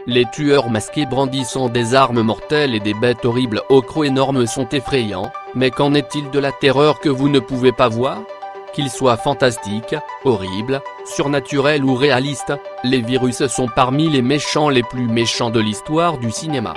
Les tueurs masqués brandissant des armes mortelles et des bêtes horribles aux crocs énormes sont effrayants, mais qu'en est-il de la terreur que vous ne pouvez pas voir ? Qu'ils soient fantastiques, horribles, surnaturels ou réalistes, les virus sont parmi les méchants les plus méchants de l'histoire du cinéma.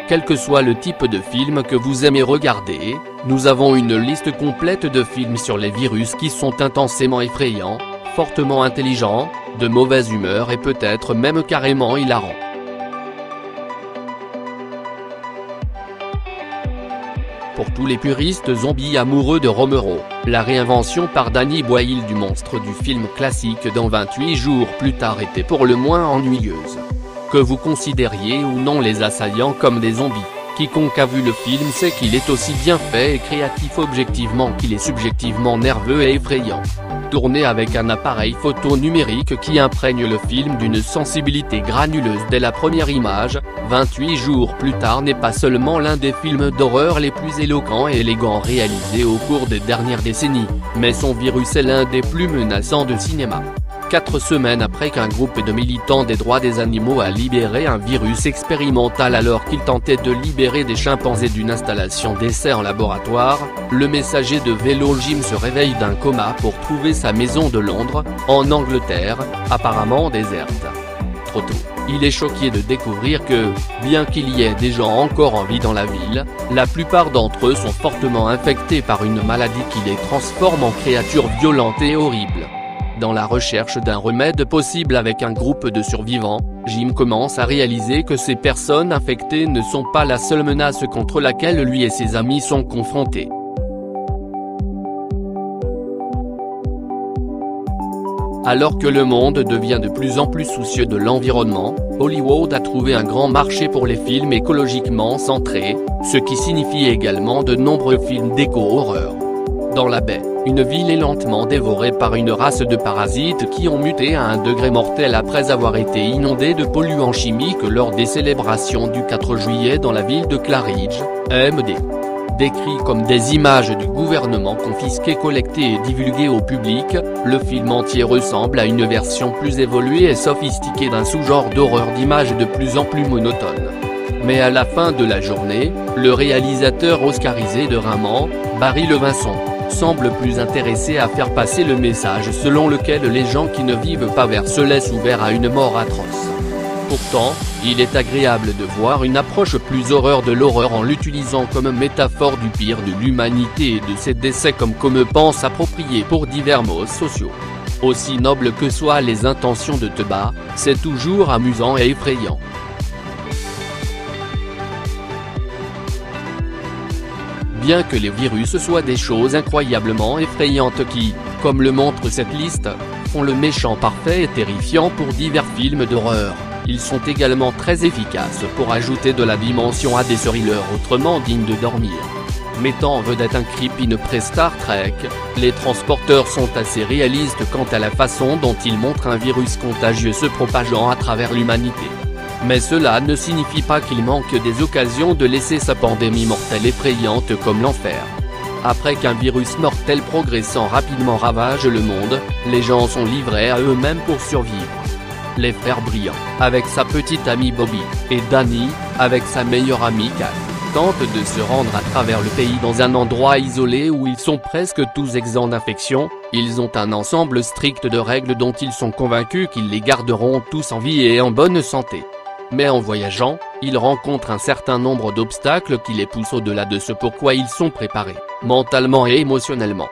Quel que soit le type de film que vous aimez regarder, nous avons une liste complète de films sur les virus qui sont intensément effrayants, fortement intelligents, de mauvaise humeur et peut-être même carrément hilarants. Pour tous les puristes zombies amoureux de Romero, la réinvention par Danny Boyle du monstre du film classique dans 28 jours plus tard était pour le moins ennuyeuse. Que vous considériez ou non les assaillants comme des zombies, quiconque a vu le film sait qu'il est aussi bien fait et créatif objectivement qu'il est subjectivement nerveux et effrayant. Tourné avec un appareil photo numérique qui imprègne le film d'une sensibilité granuleuse dès la première image, 28 jours plus tard n'est pas seulement l'un des films d'horreur les plus éloquents et élégants réalisés au cours des dernières décennies, mais son virus est l'un des plus menaçants de cinéma. 4 semaines après qu'un groupe de militants des droits des animaux a libéré un virus expérimental alors qu'il tentait de libérer des chimpanzés d'une installation d'essai en laboratoire, le messager de vélo Jim se réveille d'un coma pour trouver sa maison de Londres, en Angleterre, apparemment déserte. Trop tôt, il est choqué de découvrir que, bien qu'il y ait des gens encore en vie dans la ville, la plupart d'entre eux sont fortement infectés par une maladie qui les transforme en créatures violentes et horribles. Dans la recherche d'un remède possible avec un groupe de survivants, Jim commence à réaliser que ces personnes infectées ne sont pas la seule menace contre laquelle lui et ses amis sont confrontés. Alors que le monde devient de plus en plus soucieux de l'environnement, Hollywood a trouvé un grand marché pour les films écologiquement centrés, ce qui signifie également de nombreux films d'éco-horreur. Dans la baie, une ville est lentement dévorée par une race de parasites qui ont muté à un degré mortel après avoir été inondés de polluants chimiques lors des célébrations du 4 juillet dans la ville de Claridge, MD. Décrit comme des images du gouvernement confisquées, collectées et divulguées au public, le film entier ressemble à une version plus évoluée et sophistiquée d'un sous-genre d'horreur d'images de plus en plus monotones. Mais à la fin de la journée, le réalisateur oscarisé de Raymond, Barry Levinson, semble plus intéressé à faire passer le message selon lequel les gens qui ne vivent pas se laissent ouverts à une mort atroce. Pourtant, il est agréable de voir une approche plus horreur de l'horreur en l'utilisant comme métaphore du pire de l'humanité et de ses décès comme pense approprié pour divers maux sociaux. Aussi nobles que soient les intentions de Teba, c'est toujours amusant et effrayant. Bien que les virus soient des choses incroyablement effrayantes qui, comme le montre cette liste, font le méchant parfait et terrifiant pour divers films d'horreur, ils sont également très efficaces pour ajouter de la dimension à des thrillers autrement dignes de dormir. Mettant en vedette un creepy pré-Star Trek, les transporteurs sont assez réalistes quant à la façon dont ils montrent un virus contagieux se propageant à travers l'humanité. Mais cela ne signifie pas qu'il manque des occasions de laisser sa pandémie mortelle effrayante comme l'enfer. Après qu'un virus mortel progressant rapidement ravage le monde, les gens sont livrés à eux-mêmes pour survivre. Les frères Briand, avec sa petite amie Bobby, et Danny, avec sa meilleure amie Kat, tentent de se rendre à travers le pays dans un endroit isolé où ils sont presque tous exempts d'infection. Ils ont un ensemble strict de règles dont ils sont convaincus qu'ils les garderont tous en vie et en bonne santé. Mais en voyageant, ils rencontrent un certain nombre d'obstacles qui les poussent au-delà de ce pourquoi ils sont préparés, mentalement et émotionnellement.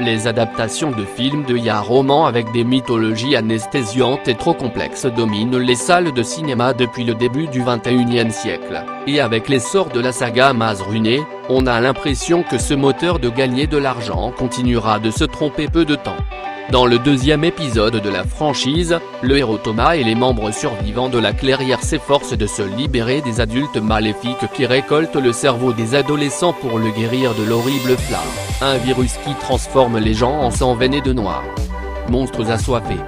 Les adaptations de films de romans avec des mythologies anesthésiantes et trop complexes dominent les salles de cinéma depuis le début du XXIe siècle, et avec l'essor de la saga Maze Runner, on a l'impression que ce moteur de gagner de l'argent continuera de se tromper peu de temps. Dans le deuxième épisode de la franchise, le héros Thomas et les membres survivants de la clairière s'efforcent de se libérer des adultes maléfiques qui récoltent le cerveau des adolescents pour le guérir de l'horrible flamme, un virus qui transforme les gens en sang veiné de noir. Monstres assoiffés.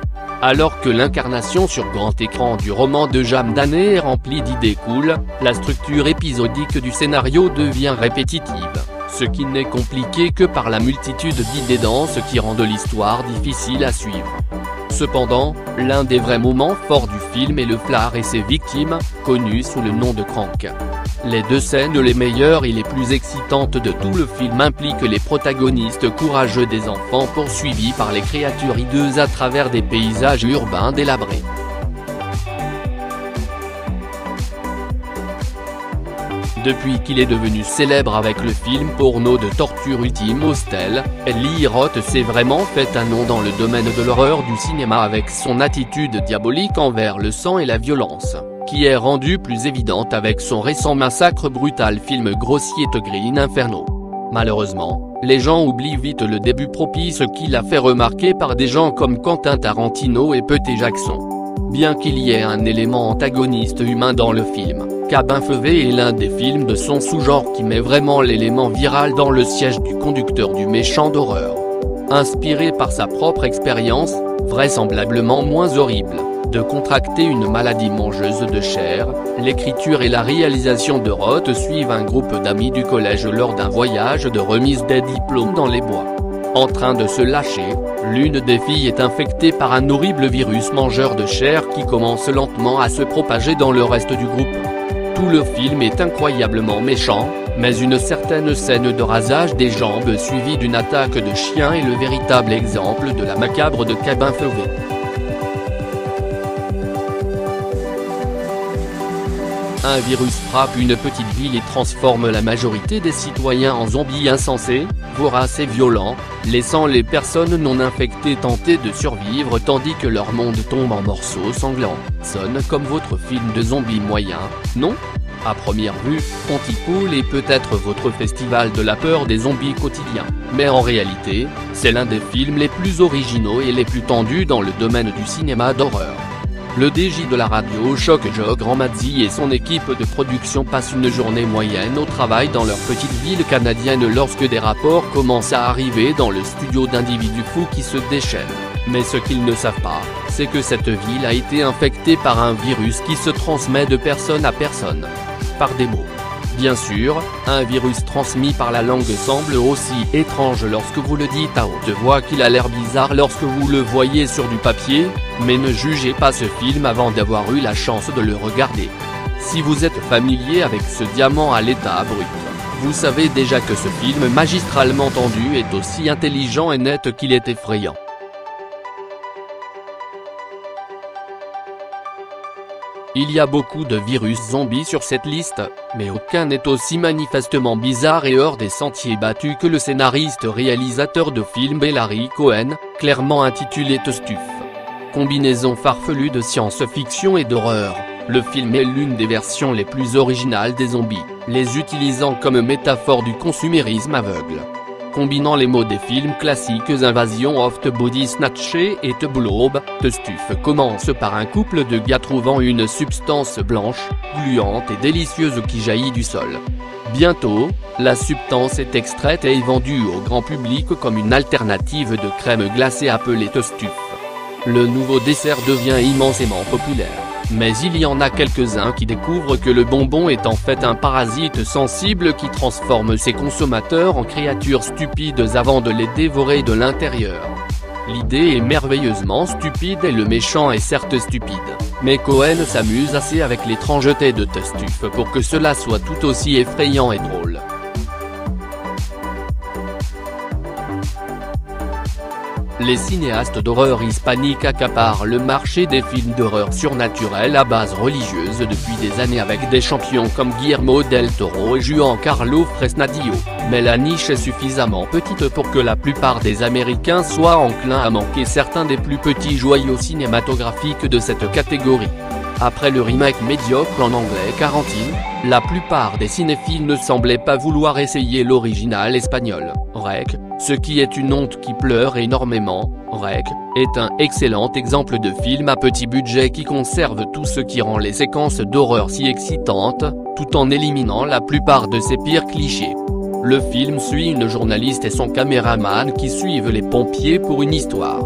Alors que l'incarnation sur grand écran du roman de Jam Daney est remplie d'idées cool, la structure épisodique du scénario devient répétitive, ce qui n'est compliqué que par la multitude d'idées denses qui rendent l'histoire difficile à suivre. Cependant, l'un des vrais moments forts du film est le Flar et ses victimes, connues sous le nom de Crank. Les deux scènes les meilleures et les plus excitantes de tout le film impliquent les protagonistes courageux des enfants poursuivis par les créatures hideuses à travers des paysages urbains délabrés. Depuis qu'il est devenu célèbre avec le film porno de torture Ultime Hostel, Eli Roth s'est vraiment fait un nom dans le domaine de l'horreur du cinéma avec son attitude diabolique envers le sang et la violence, qui est rendue plus évidente avec son récent massacre brutal film grossier The Green Inferno. Malheureusement, les gens oublient vite le début propice qu'il a fait remarquer par des gens comme Quentin Tarantino et Peter Jackson. Bien qu'il y ait un élément antagoniste humain dans le film, Cabin Feuvé est l'un des films de son sous-genre qui met vraiment l'élément viral dans le siège du conducteur du méchant d'horreur. Inspiré par sa propre expérience, vraisemblablement moins horrible, de contracter une maladie mangeuse de chair, l'écriture et la réalisation de Roth suivent un groupe d'amis du collège lors d'un voyage de remise des diplômes dans les bois. En train de se lâcher, l'une des filles est infectée par un horrible virus mangeur de chair qui commence lentement à se propager dans le reste du groupe. Tout le film est incroyablement méchant, mais une certaine scène de rasage des jambes suivie d'une attaque de chien est le véritable exemple de la macabre de Cabin Feuvé. Un virus frappe une petite ville et transforme la majorité des citoyens en zombies insensés, voraces et violents, laissant les personnes non infectées tenter de survivre tandis que leur monde tombe en morceaux sanglants. Sonne comme votre film de zombies moyen, non ? À première vue, Pontypool est peut-être votre festival de la peur des zombies quotidiens, mais en réalité, c'est l'un des films les plus originaux et les plus tendus dans le domaine du cinéma d'horreur. Le DJ de la radio Choc Joe Grandmazzi et son équipe de production passent une journée moyenne au travail dans leur petite ville canadienne lorsque des rapports commencent à arriver dans le studio d'individus fous qui se déchaînent. Mais ce qu'ils ne savent pas, c'est que cette ville a été infectée par un virus qui se transmet de personne à personne. Par des mots. Bien sûr, un virus transmis par la langue semble aussi étrange lorsque vous le dites à haute voix qu'il a l'air bizarre lorsque vous le voyez sur du papier, mais ne jugez pas ce film avant d'avoir eu la chance de le regarder. Si vous êtes familier avec ce diamant à l'état brut, vous savez déjà que ce film magistralement tendu est aussi intelligent et net qu'il est effrayant. Il y a beaucoup de virus zombies sur cette liste, mais aucun n'est aussi manifestement bizarre et hors des sentiers battus que le scénariste-réalisateur de film Larry Cohen, clairement intitulé The Stuff. Combinaison farfelue de science-fiction et d'horreur, le film est l'une des versions les plus originales des zombies, les utilisant comme métaphore du consumérisme aveugle. Combinant les mots des films classiques Invasion of the Body Snatcher et The Blob, The Stuff commence par un couple de gars trouvant une substance blanche, gluante et délicieuse qui jaillit du sol. Bientôt, la substance est extraite et est vendue au grand public comme une alternative de crème glacée appelée The Stuff. Le nouveau dessert devient immensément populaire. Mais il y en a quelques-uns qui découvrent que le bonbon est en fait un parasite sensible qui transforme ses consommateurs en créatures stupides avant de les dévorer de l'intérieur. L'idée est merveilleusement stupide et le méchant est certes stupide, mais Cohen s'amuse assez avec l'étrangeté de The Stuff pour que cela soit tout aussi effrayant et drôle. Les cinéastes d'horreur hispaniques accaparent le marché des films d'horreur surnaturels à base religieuse depuis des années avec des champions comme Guillermo del Toro et Giancarlo Fresnadillo, mais la niche est suffisamment petite pour que la plupart des Américains soient enclins à manquer certains des plus petits joyaux cinématographiques de cette catégorie. Après le remake médiocre en anglais Quarantine, la plupart des cinéphiles ne semblaient pas vouloir essayer l'original espagnol, Rec, ce qui est une honte qui pleure énormément. Rec est un excellent exemple de film à petit budget qui conserve tout ce qui rend les séquences d'horreur si excitantes, tout en éliminant la plupart de ses pires clichés. Le film suit une journaliste et son caméraman qui suivent les pompiers pour une histoire.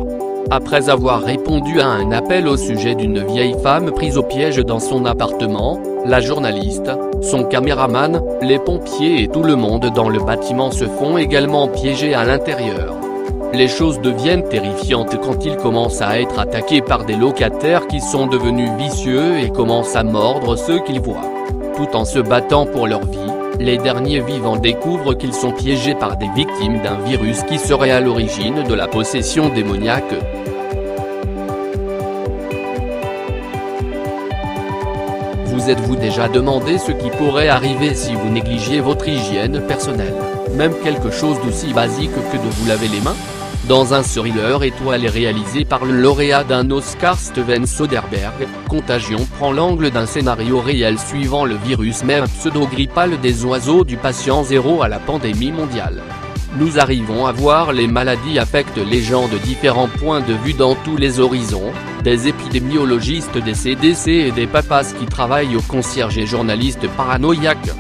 Après avoir répondu à un appel au sujet d'une vieille femme prise au piège dans son appartement, La journaliste, son caméraman, les pompiers et tout le monde dans le bâtiment se font également piéger à l'intérieur. Les choses deviennent terrifiantes quand ils commencent à être attaqués par des locataires qui sont devenus vicieux et commencent à mordre ceux qu'ils voient. Tout en se battant pour leur vie, les derniers vivants découvrent qu'ils sont piégés par des victimes d'un virus qui serait à l'origine de la possession démoniaque. Vous êtes-vous déjà demandé ce qui pourrait arriver si vous négligiez votre hygiène personnelle, même quelque chose d'aussi basique que de vous laver les mains? Dans un thriller étoilé réalisé par le lauréat d'un Oscar Steven Soderbergh, Contagion prend l'angle d'un scénario réel suivant le virus mère pseudo-grippal des oiseaux du patient zéro à la pandémie mondiale. Nous arrivons à voir les maladies affectent les gens de différents points de vue dans tous les horizons, des épidémiologistes des CDC et des papas qui travaillent au concierge et journalistes paranoïaques.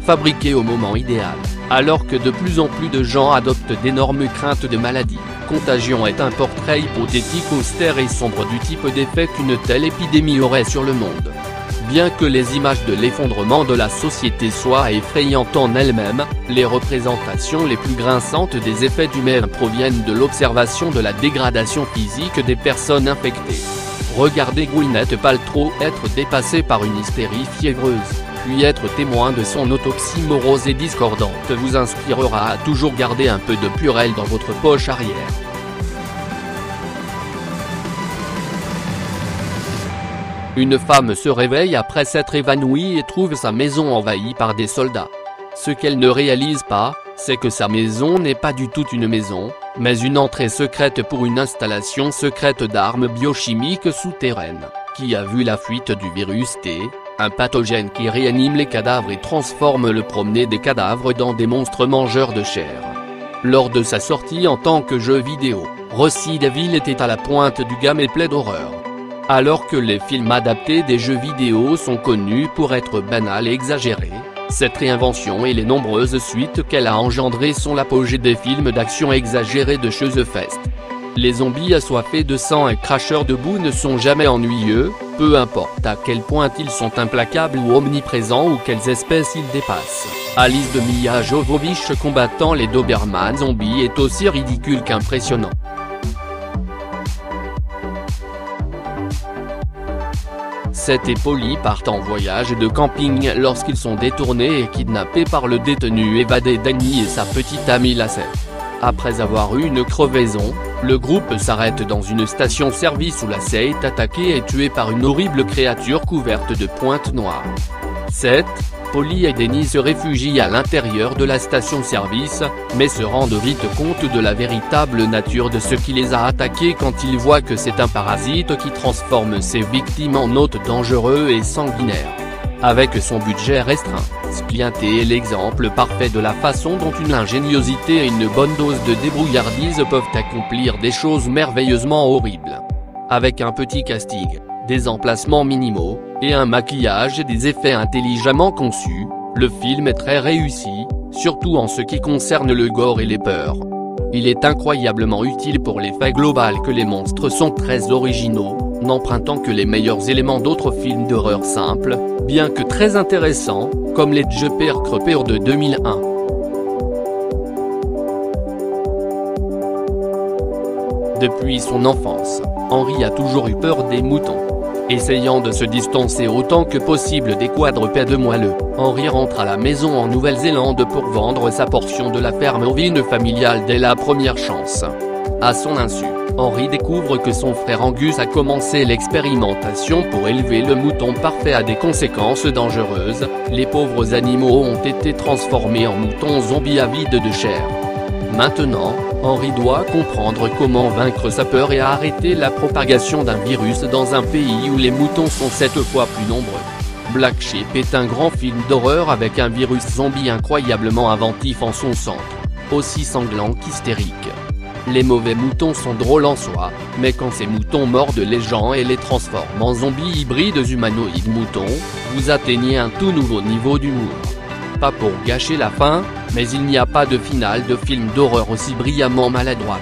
Fabriqué au moment idéal, alors que de plus en plus de gens adoptent d'énormes craintes de maladie, Contagion est un portrait hypothétique austère et sombre du type d'effet qu'une telle épidémie aurait sur le monde. Bien que les images de l'effondrement de la société soient effrayantes en elles-mêmes, les représentations les plus grinçantes des effets du mal proviennent de l'observation de la dégradation physique des personnes infectées. Regardez Gwyneth Paltrow être dépassée par une hystérie fiévreuse, puis être témoin de son autopsie morose et discordante vous inspirera à toujours garder un peu de Purell dans votre poche arrière. Une femme se réveille après s'être évanouie et trouve sa maison envahie par des soldats. Ce qu'elle ne réalise pas, c'est que sa maison n'est pas du tout une maison, mais une entrée secrète pour une installation secrète d'armes biochimiques souterraines, qui a vu la fuite du virus T, un pathogène qui réanime les cadavres et transforme le promener des cadavres dans des monstres mangeurs de chair. Lors de sa sortie en tant que jeu vidéo, Resident Evil était à la pointe du gameplay d'horreur. Alors que les films adaptés des jeux vidéo sont connus pour être banals et exagérés, cette réinvention et les nombreuses suites qu'elle a engendrées sont l'apogée des films d'action exagérés de Chezefest. Les zombies assoiffés de sang et cracheurs de boue ne sont jamais ennuyeux, peu importe à quel point ils sont implacables ou omniprésents ou quelles espèces ils dépassent. Alice de Milla Jovovich combattant les Doberman zombies est aussi ridicule qu'impressionnant. Seth et Polly partent en voyage de camping lorsqu'ils sont détournés et kidnappés par le détenu évadé Danny et sa petite amie Lacey. Après avoir eu une crevaison, le groupe s'arrête dans une station-service où Lacey est attaquée et tuée par une horrible créature couverte de pointes noires. Seth, Polly et Danny se réfugient à l'intérieur de la station-service, mais se rendent vite compte de la véritable nature de ce qui les a attaqués quand ils voient que c'est un parasite qui transforme ses victimes en hôtes dangereux et sanguinaires. Avec son budget restreint, Splinter est l'exemple parfait de la façon dont une ingéniosité et une bonne dose de débrouillardise peuvent accomplir des choses merveilleusement horribles. Avec un petit casting, des emplacements minimaux, et un maquillage et des effets intelligemment conçus, le film est très réussi, surtout en ce qui concerne le gore et les peurs. Il est incroyablement utile pour l'effet global que les monstres sont très originaux, n'empruntant que les meilleurs éléments d'autres films d'horreur simples, bien que très intéressants, comme les Jeepers Creepers de 2001. Depuis son enfance, Henry a toujours eu peur des moutons. Essayant de se distancer autant que possible des quadrupèdes moelleux, Henry rentre à la maison en Nouvelle-Zélande pour vendre sa portion de la ferme ovine familiale dès la première chance. À son insu, Henry découvre que son frère Angus a commencé l'expérimentation pour élever le mouton parfait à des conséquences dangereuses, les pauvres animaux ont été transformés en moutons zombies avides de chair. Maintenant, Henry doit comprendre comment vaincre sa peur et arrêter la propagation d'un virus dans un pays où les moutons sont 7 fois plus nombreux. Black Sheep est un grand film d'horreur avec un virus zombie incroyablement inventif en son centre, aussi sanglant qu'hystérique. Les mauvais moutons sont drôles en soi, mais quand ces moutons mordent les gens et les transforment en zombies hybrides humanoïdes moutons, vous atteignez un tout nouveau niveau d'humour. Pas pour gâcher la fin, mais il n'y a pas de finale de film d'horreur aussi brillamment maladroite.